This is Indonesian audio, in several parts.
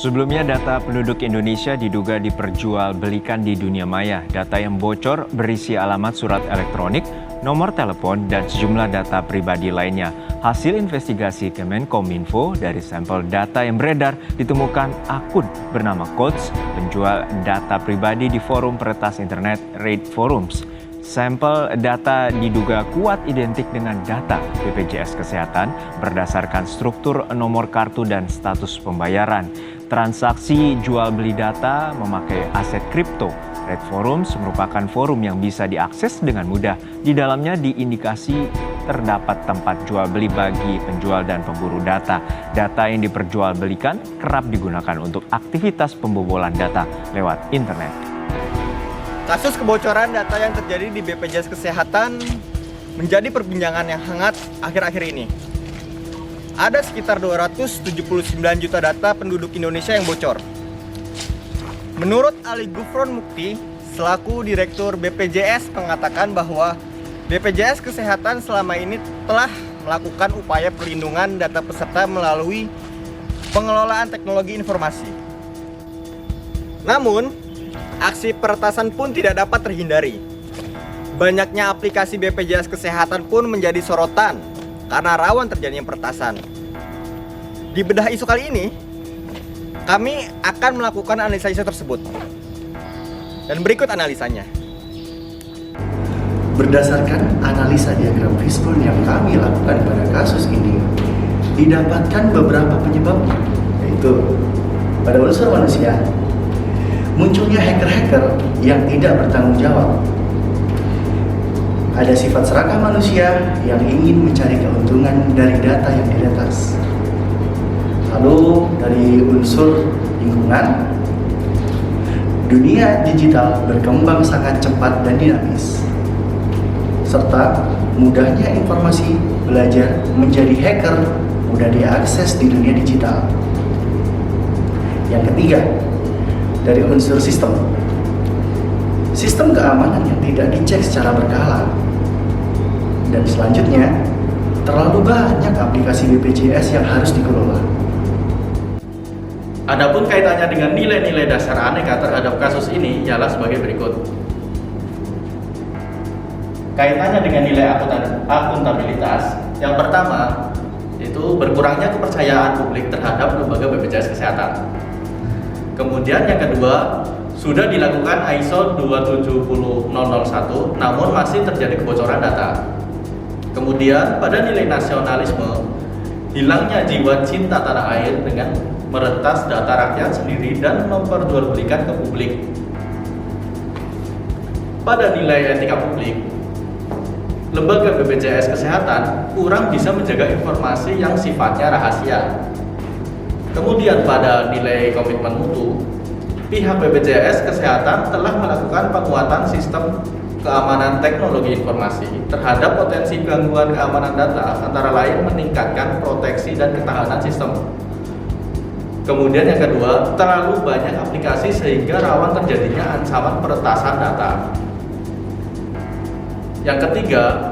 Sebelumnya, data penduduk Indonesia diduga diperjualbelikan di dunia maya. Data yang bocor berisi alamat surat elektronik, nomor telepon, dan sejumlah data pribadi lainnya. Hasil investigasi Kemenkominfo dari sampel data yang beredar ditemukan akun bernama Coach, penjual data pribadi di forum peretas internet Raid Forums. Sampel data diduga kuat identik dengan data BPJS Kesehatan berdasarkan struktur nomor kartu dan status pembayaran. Transaksi jual beli data memakai aset kripto. Red Forums merupakan forum yang bisa diakses dengan mudah. Di dalamnya diindikasi terdapat tempat jual beli bagi penjual dan pemburu data. Data yang diperjualbelikan kerap digunakan untuk aktivitas pembobolan data lewat internet. Kasus kebocoran data yang terjadi di BPJS Kesehatan menjadi perbincangan yang hangat akhir-akhir ini. Ada sekitar 279 juta data penduduk Indonesia yang bocor. Menurut Ali Gufron Mukti, selaku Direktur BPJS mengatakan bahwa BPJS Kesehatan selama ini telah melakukan upaya perlindungan data peserta melalui pengelolaan teknologi informasi. Namun, aksi peretasan pun tidak dapat terhindari. Banyaknya aplikasi BPJS Kesehatan pun menjadi sorotan karena rawan terjadinya peretasan. Di bedah isu kali ini, kami akan melakukan analisa isu tersebut. Dan berikut analisanya. Berdasarkan analisa diagram fishbone yang kami lakukan pada kasus ini, didapatkan beberapa penyebabnya, yaitu pada unsur manusia, munculnya hacker-hacker yang tidak bertanggung jawab. Ada sifat serakah manusia yang ingin mencari keuntungan dari data yang diretas. Lalu dari unsur lingkungan, dunia digital berkembang sangat cepat dan dinamis, serta mudahnya informasi belajar menjadi hacker mudah diakses di dunia digital. Yang ketiga, dari unsur sistem. Sistem keamanan yang tidak dicek secara berkala. Dan selanjutnya, terlalu banyak aplikasi BPJS yang harus dikelola. Adapun kaitannya dengan nilai-nilai dasar aneka terhadap kasus ini ialah sebagai berikut. Kaitannya dengan nilai akuntabilitas, yang pertama yaitu berkurangnya kepercayaan publik terhadap lembaga BPJS Kesehatan. Kemudian yang kedua, sudah dilakukan ISO 27001 namun masih terjadi kebocoran data. Kemudian pada nilai nasionalisme, hilangnya jiwa cinta tanah air dengan meretas data rakyat sendiri dan memperjualbelikan ke publik. Pada nilai etika publik, lembaga BPJS Kesehatan kurang bisa menjaga informasi yang sifatnya rahasia. Kemudian pada nilai komitmen mutu, pihak BPJS Kesehatan telah melakukan penguatan sistem keamanan teknologi informasi terhadap potensi gangguan keamanan data, antara lain meningkatkan proteksi dan ketahanan sistem. Kemudian yang kedua, terlalu banyak aplikasi sehingga rawan terjadinya ancaman peretasan data. Yang ketiga,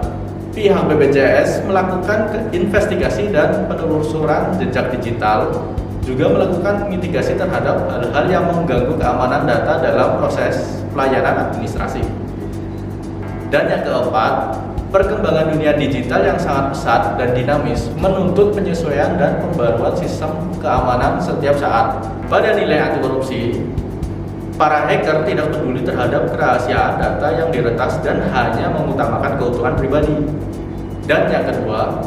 pihak BPJS melakukan investigasi dan penelusuran jejak digital, juga melakukan mitigasi terhadap hal-hal yang mengganggu keamanan data dalam proses pelayanan administrasi. Dan yang keempat, perkembangan dunia digital yang sangat pesat dan dinamis menuntut penyesuaian dan pembaruan sistem keamanan setiap saat. Pada nilai anti korupsi, para hacker tidak peduli terhadap kerahasiaan data yang diretas dan hanya mengutamakan keuntungan pribadi. Dan yang kedua,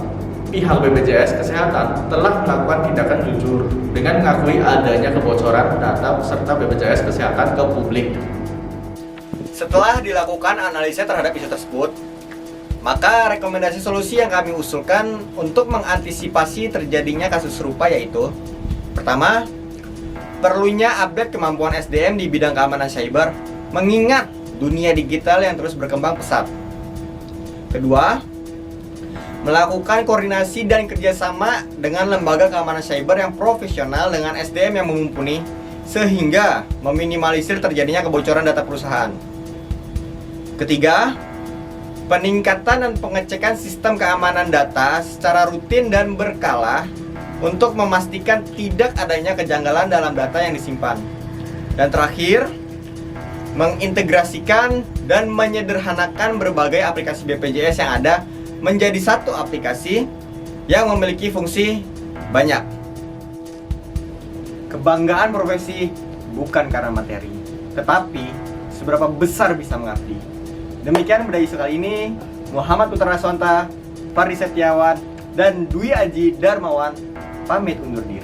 pihak BPJS Kesehatan telah melakukan tindakan jujur dengan mengakui adanya kebocoran data peserta BPJS Kesehatan ke publik. Setelah dilakukan analisa terhadap isu tersebut, maka rekomendasi solusi yang kami usulkan untuk mengantisipasi terjadinya kasus serupa yaitu: pertama, perlunya update kemampuan SDM di bidang keamanan cyber mengingat dunia digital yang terus berkembang pesat. Kedua, melakukan koordinasi dan kerjasama dengan lembaga keamanan cyber yang profesional dengan SDM yang mumpuni sehingga meminimalisir terjadinya kebocoran data perusahaan. Ketiga, peningkatan dan pengecekan sistem keamanan data secara rutin dan berkala untuk memastikan tidak adanya kejanggalan dalam data yang disimpan. Dan terakhir, mengintegrasikan dan menyederhanakan berbagai aplikasi BPJS yang ada menjadi satu aplikasi yang memiliki fungsi banyak. Kebanggaan profesi bukan karena materi, tetapi seberapa besar bisa mengerti. Demikian Bedah Isu kali ini. Muhammad Putra Sonta, Fardi Setiawan, dan Dwi Aji Darmawan pamit undur diri.